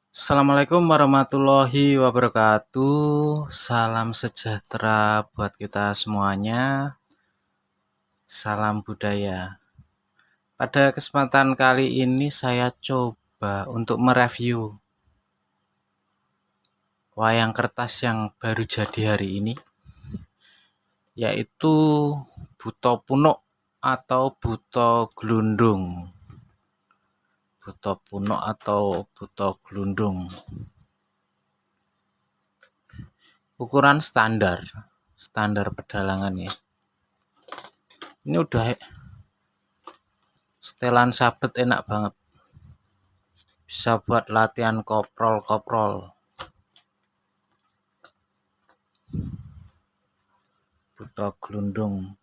Assalamualaikum warahmatullahi wabarakatuh. Salam sejahtera buat kita semuanya. Salam budaya. Pada kesempatan kali ini saya coba untuk mereview wayang kertas yang baru jadi hari ini, yaitu Buto Punuk atau Buto Glundung. Buto Punuk atau Buto Glundung. Ukuran standar pedalangan ya. Ini udah setelan sabet, enak banget. Bisa buat latihan koprol. Buto Glundung.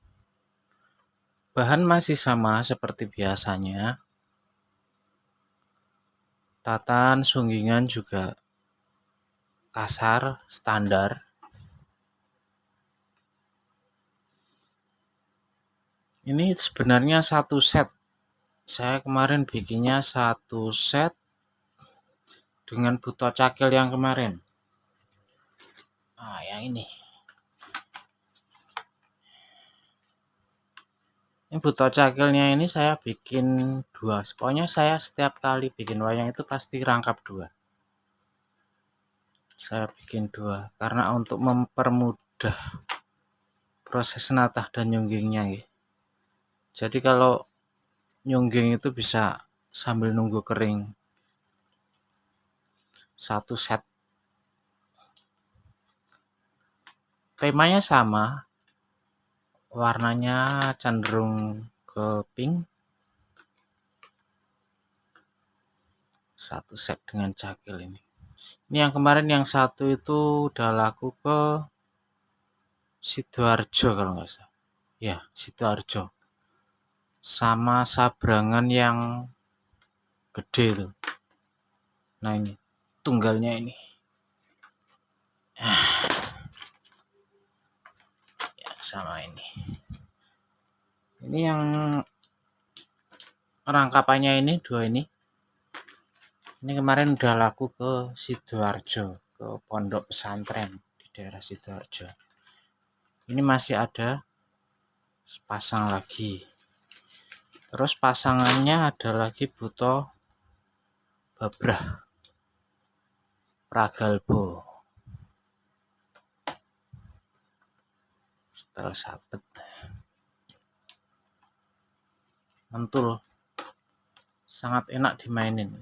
Bahan masih sama seperti biasanya. Tatan sunggingan juga kasar, standar. Ini sebenarnya satu set. Saya kemarin bikinnya satu set dengan buto cakil yang kemarin. Nah, yang ini. Ini buto cakilnya ini saya bikin 2. Pokoknya saya setiap kali bikin wayang itu pasti rangkap 2. Saya bikin 2 karena untuk mempermudah proses natah dan nyunggingnya ya. Jadi kalau nyungging itu bisa sambil nunggu kering. Satu set. Temanya sama. Warnanya cenderung ke pink. Satu set dengan cakil ini. Ini yang kemarin yang satu itu udah laku ke Sidoarjo kalau nggak salah. Ya, Sidoarjo. Sama sabrangan yang gede tuh. Nah ini, tunggalnya ini. Ya, sama ini. Ini yang rangkapannya ini, 2 ini. Ini kemarin udah laku ke Sidoarjo, ke pondok pesantren di daerah Sidoarjo. Ini masih ada pasang lagi. Terus pasangannya ada lagi Buto Babrah Pragalbo. Setel sabet. Mantul. Sangat enak dimainin.